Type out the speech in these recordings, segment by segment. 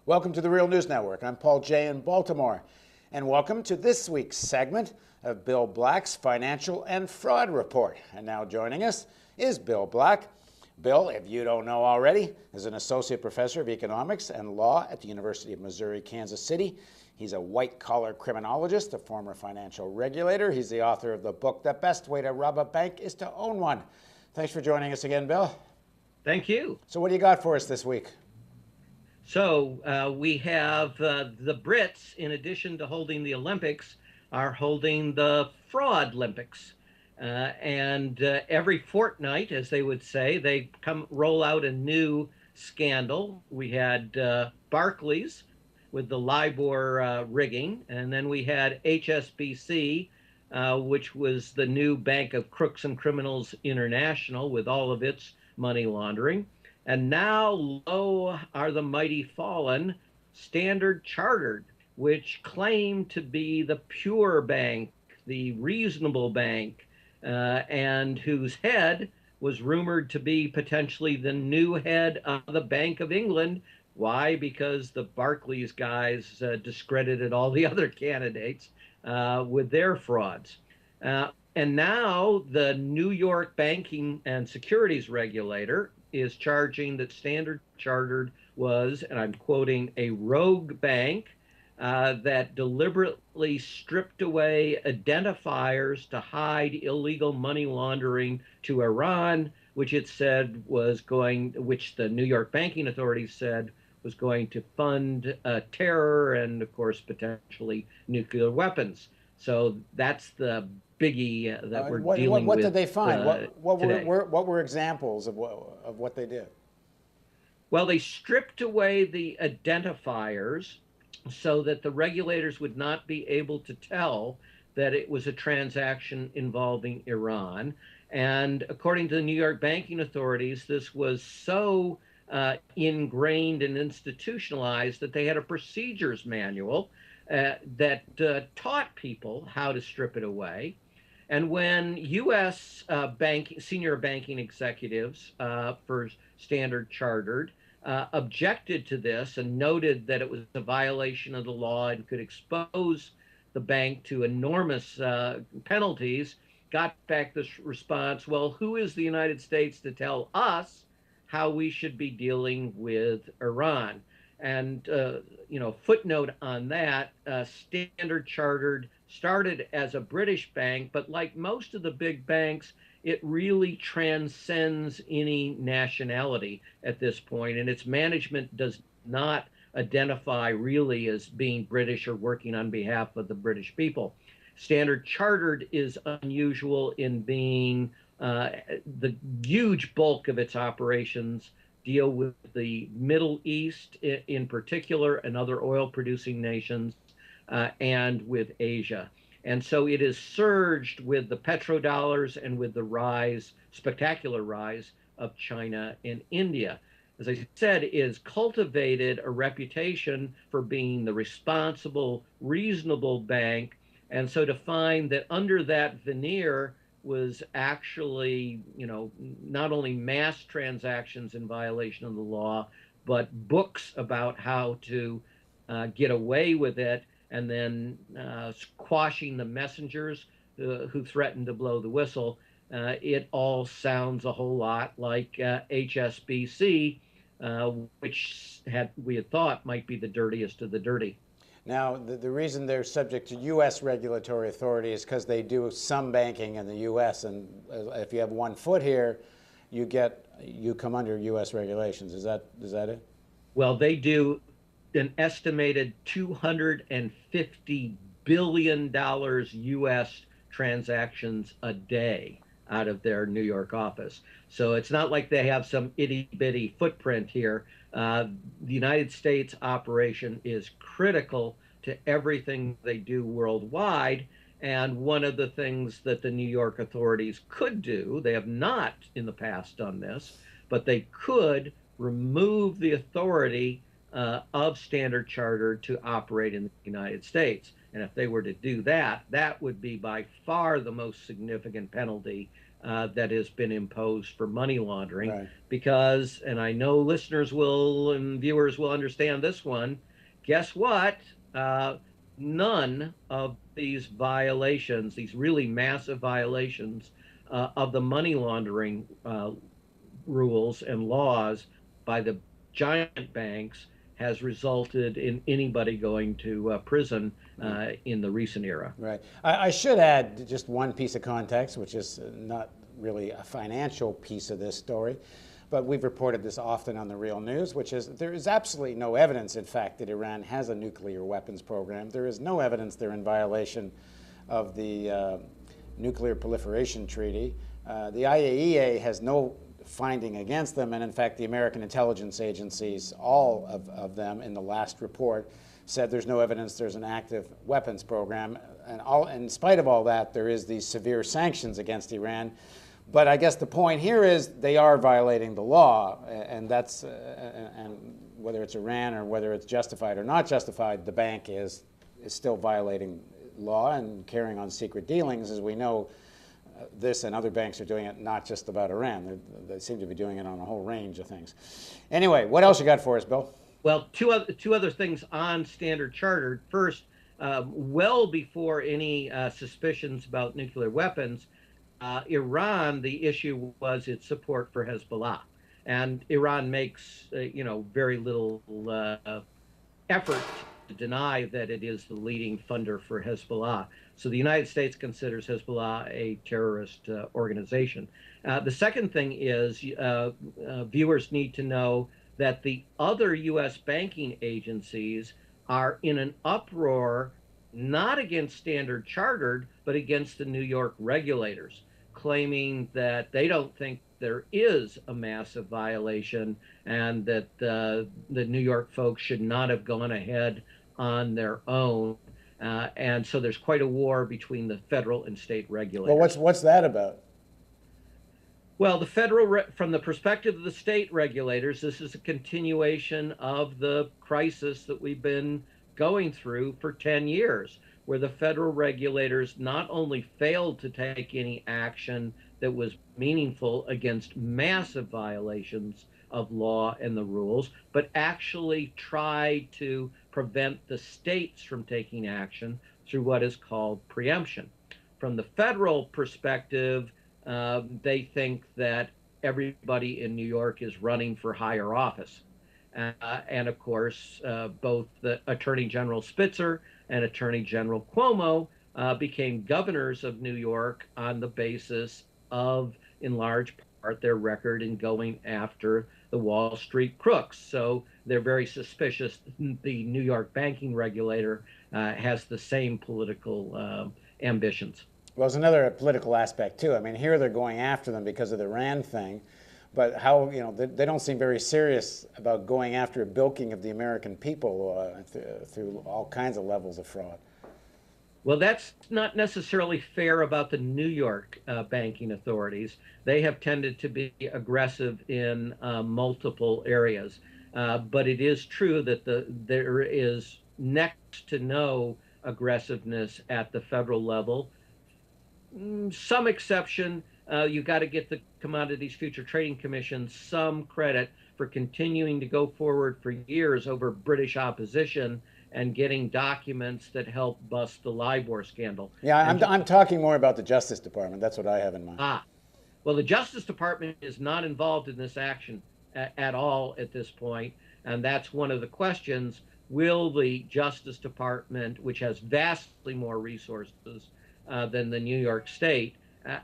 Welcome to the Real News Network. I'm Paul Jay in Baltimore. And welcome to this week's segment of Bill Black's Financial and Fraud Report. And now joining us is Bill Black. Bill, if you don't know already, is an associate professor of economics and law at the University of Missouri, Kansas City. He's a white-collar criminologist, a former financial regulator. He's the author of the book, The Best Way to Rob a Bank is to Own One. Thanks for joining us again, Bill. Thank you. So what do you got for us this week? So we have the Brits, in addition to holding the Olympics, are holding the Fraud Lympics. And every fortnight, as they would say, they roll out a new scandal. We had Barclays with the LIBOR rigging, and then we had HSBC, which was the new Bank of Crooks and Criminals International with all of its money laundering. And now, lo are the mighty fallen, Standard Chartered, which claimed to be the pure bank, the reasonable bank, and whose head was rumored to be potentially the new head of the Bank of England. Why? Because the Barclays guys discredited all the other candidates with their frauds. And now the New York Banking and Securities Regulator is charging that Standard Chartered was, and I'm quoting, a rogue bank that deliberately stripped away identifiers to hide illegal money laundering to Iran, which it said was which the New York banking authorities said was going to fund terror and, of course, potentially nuclear weapons. So that's the biggie that we're dealing with. What did they find? What today. were examples of what they did? Well, they stripped away the identifiers so that the regulators would not be able to tell that it was a transaction involving Iran. And according to the New York banking authorities, this was so ingrained and institutionalized that they had a procedures manual that taught people how to strip it away. And when U.S. senior banking executives for Standard Chartered objected to this and noted that it was a violation of the law and could expose the bank to enormous penalties, got back this response, well, who is the United States to tell us how we should be dealing with Iran? And, footnote on that, Standard Chartered started as a British bank, but like most of the big banks, it really transcends any nationality at this point, and its management does not identify really as being British or working on behalf of the British people. Standard Chartered is unusual in being the huge bulk of its operations deal with the Middle East in particular and other oil-producing nations, and with Asia. And so it has surged with the petrodollars and with the spectacular rise of China and India. As I said, it has cultivated a reputation for being the responsible, reasonable bank. And so to find that under that veneer was actually, not only mass transactions in violation of the law, but books about how to get away with it, and then quashing the messengers who threatened to blow the whistle. It all sounds a whole lot like HSBC, which we had thought might be the dirtiest of the dirty. Now, the reason they're subject to U.S. regulatory authority is because they do some banking in the U.S., and if you have one foot here, you come under U.S. regulations. Is that it? Well, they do an estimated $250 billion U.S. transactions a day out of their New York office. So it's not like they have some itty-bitty footprint here. The United States operation is critical to everything they do worldwide. And one of the things that the New York authorities could do, they have not in the past done this, but they could remove the authority of Standard Chartered to operate in the United States. And if they were to do that, that would be by far the most significant penalty that has been imposed for money laundering. Right. Because, and I know listeners will and viewers will understand this one, guess what? Uh, None of these violations, these really massive violations of the money laundering rules and laws by the giant banks has resulted in anybody going to prison in the recent era. Right. I should add just one piece of context, which is not really a financial piece of this story, but we've reported this often on the Real News, which is there is absolutely no evidence, in fact, that Iran has a nuclear weapons program. There is no evidence they're in violation of the Nuclear Proliferation Treaty. The IAEA has no finding against them, and in fact, the American intelligence agencies, all of them in the last report, said there's no evidence there's an active weapons program. And in spite of all that, there is these severe sanctions against Iran. But I guess the point here is they are violating the law, and that's and whether it's Iran or whether it's justified or not justified, the bank is still violating law and carrying on secret dealings. As we know, this and other banks are doing it not just about Iran. They seem to be doing it on a whole range of things. Anyway, what else you got for us, Bill? Well, two other things on Standard Chartered. First, well before any suspicions about nuclear weapons, Iran, the issue was its support for Hezbollah, and Iran makes very little effort to deny that it is the leading funder for Hezbollah. So the United States considers Hezbollah a terrorist organization. The second thing is viewers need to know that the other U.S. banking agencies are in an uproar, not against Standard Chartered, but against the New York regulators, claiming that they don't think there is a massive violation and that the New York folks should not have gone ahead on their own. And so there's quite a war between the federal and state regulators. Well, what's that about? Well, from the perspective of the state regulators, this is a continuation of the crisis that we've been going through for 10 years, where the federal regulators not only failed to take any action that was meaningful against massive violations of law and the rules, but actually tried to prevent the states from taking action through what is called preemption. From the federal perspective, they think that everybody in New York is running for higher office. And of course, both the Attorney General Spitzer and Attorney General Cuomo became governors of New York on the basis of, in large part, their record in going after the Wall Street crooks. So they're very suspicious the New York banking regulator has the same political ambitions. Well, there's another political aspect too. I mean, here they're going after them because of the Rand thing, but how, they don't seem very serious about going after a bilking of the American people through all kinds of levels of fraud. Well, that's not necessarily fair about the New York banking authorities. They have tended to be aggressive in multiple areas. But it is true that there is next to no aggressiveness at the federal level. Some exception, you got to get the Commodities Future Trading Commission some credit for continuing to go forward for years over British opposition and getting documents that help bust the LIBOR scandal. Yeah, I'm talking more about the Justice Department. That's what I have in mind. Well, the Justice Department is not involved in this action at all at this point, and that's one of the questions. Will the Justice Department, which has vastly more resources than the New York State,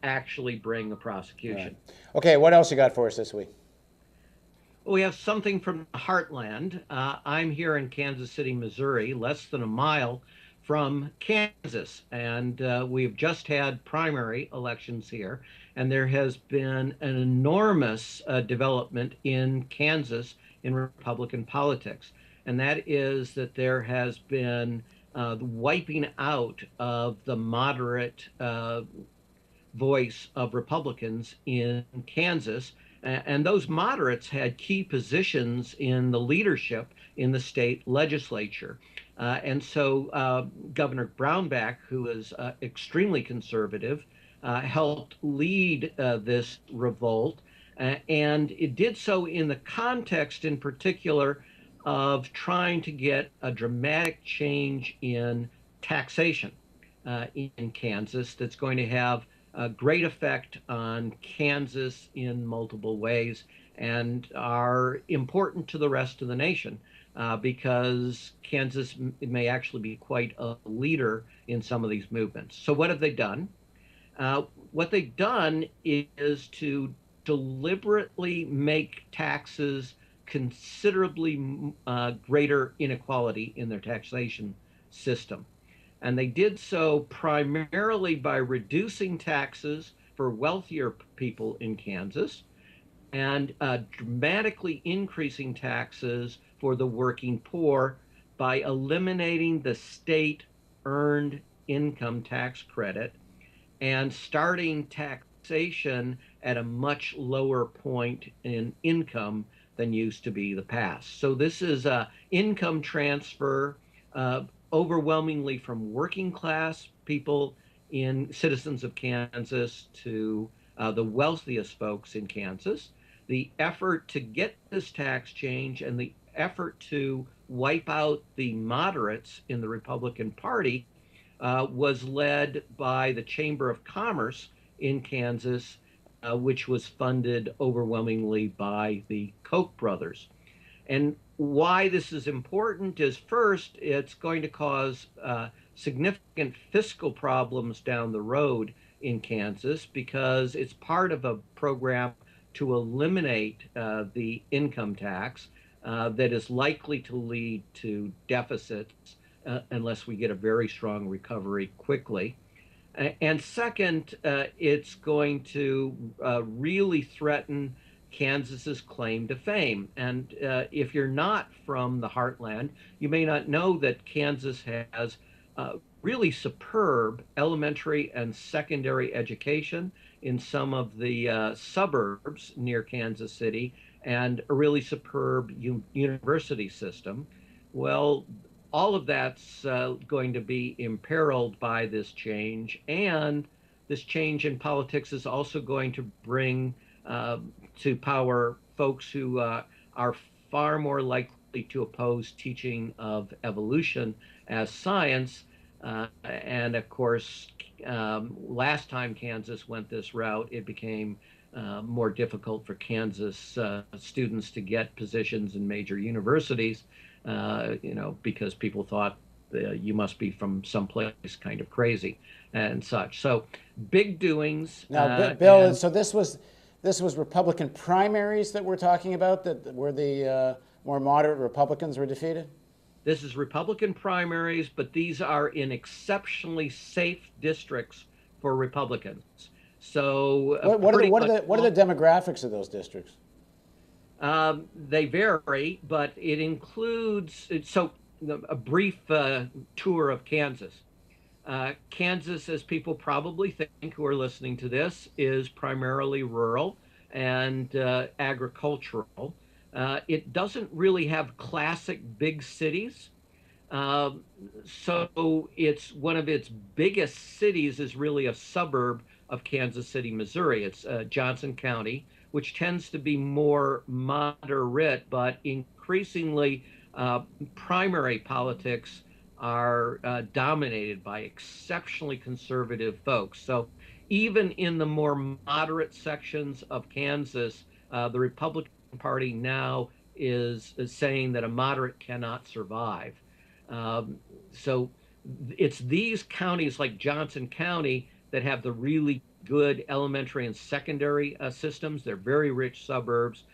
actually bring a prosecution? Right. Okay, what else you got for us this week? We have something from the heartland. I'm here in Kansas City, Missouri, less than a mile from Kansas, and we've just had primary elections here, and there has been an enormous development in Kansas in Republican politics, and that is that there has been wiping out of the moderate voice of Republicans in Kansas. And those moderates had key positions in the leadership in the state legislature. And so Governor Brownback, who is extremely conservative, helped lead this revolt. And it did so in the context, in particular, of trying to get a dramatic change in taxation in Kansas that's going to have a great effect on Kansas in multiple ways and are important to the rest of the nation because Kansas may actually be quite a leader in some of these movements. So, what have they done? Uh, what they've done is to deliberately make taxes considerably greater inequality in their taxation system. And they did so primarily by reducing taxes for wealthier people in Kansas and dramatically increasing taxes for the working poor by eliminating the state earned income tax credit and starting taxation at a much lower point in income than used to be the past. So this is a income transfer uh, overwhelmingly from working class people in citizens of Kansas to the wealthiest folks in Kansas. The effort to get this tax change and the effort to wipe out the moderates in the Republican Party was led by the Chamber of Commerce in Kansas, which was funded overwhelmingly by the Koch brothers. And why this is important is first, it's going to cause significant fiscal problems down the road in Kansas because it's part of a program to eliminate the income tax that is likely to lead to deficits unless we get a very strong recovery quickly. And second, it's going to really threaten Kansas's claim to fame. And if you're not from the heartland, you may not know that Kansas has really superb elementary and secondary education in some of the suburbs near Kansas City and a really superb university system. Well, all of that's going to be imperiled by this change. And this change in politics is also going to bring to power folks who are far more likely to oppose teaching of evolution as science. And of course, last time Kansas went this route, it became more difficult for Kansas students to get positions in major universities because people thought you must be from someplace kind of crazy and such. So big doings. Now, Bill, and so this was Republican primaries that we're talking about, that where the more moderate Republicans were defeated? This is Republican primaries, but these are in exceptionally safe districts for Republicans. So What are the demographics of those districts? They vary, but it includes so a brief tour of Kansas. Kansas, as people probably think who are listening to this, is primarily rural and agricultural. It doesn't really have classic big cities. Um, so it's one of its biggest cities is really a suburb of Kansas City, Missouri. It's Johnson County, which tends to be more moderate, but increasingly primary politics are dominated by exceptionally conservative folks. So even in the more moderate sections of Kansas, the Republican Party now is saying that a moderate cannot survive. Um, so it's these counties like Johnson County that have the really good elementary and secondary systems. They're very rich suburbs.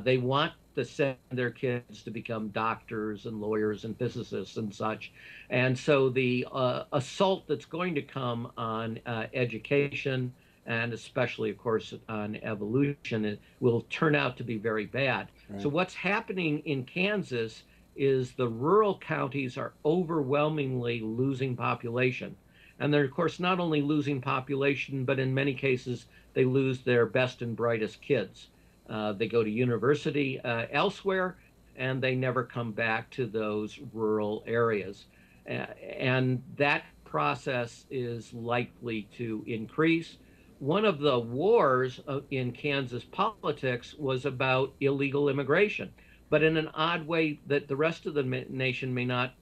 They want to send their kids to become doctors and lawyers and physicists and such. And so the assault that's going to come on education and especially, of course, on evolution, it will turn out to be very bad. Right. So what's happening in Kansas is the rural counties are overwhelmingly losing population. And they're, of course, not only losing population, but in many cases, they lose their best and brightest kids. They go to university elsewhere, and they never come back to those rural areas. And that process is likely to increase. one of the wars in Kansas politics was about illegal immigration, but in an odd way that the rest of the nation may not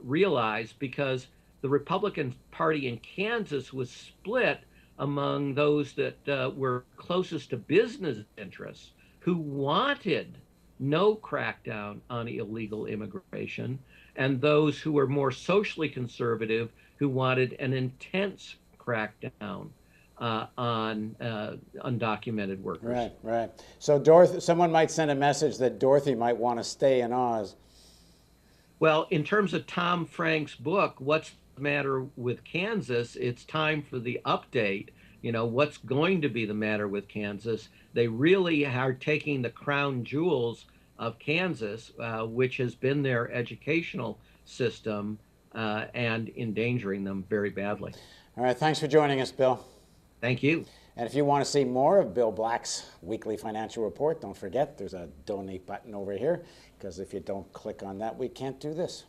realize, because the Republican Party in Kansas was split among those that were closest to business interests, who wanted no crackdown on illegal immigration, and those who were more socially conservative, who wanted an intense crackdown on undocumented workers. Right, right. So Dorothy, someone might send a message that Dorothy might want to stay in Oz. Well, in terms of Tom Frank's book, What's the Matter with Kansas? It's time for the update. You know, what's going to be the matter with Kansas? They really are taking the crown jewels of Kansas, which has been their educational system, and endangering them very badly. All right, thanks for joining us, Bill. Thank you. And if you want to see more of Bill Black's weekly financial report, don't forget there's a donate button over here, because if you don't click on that, we can't do this.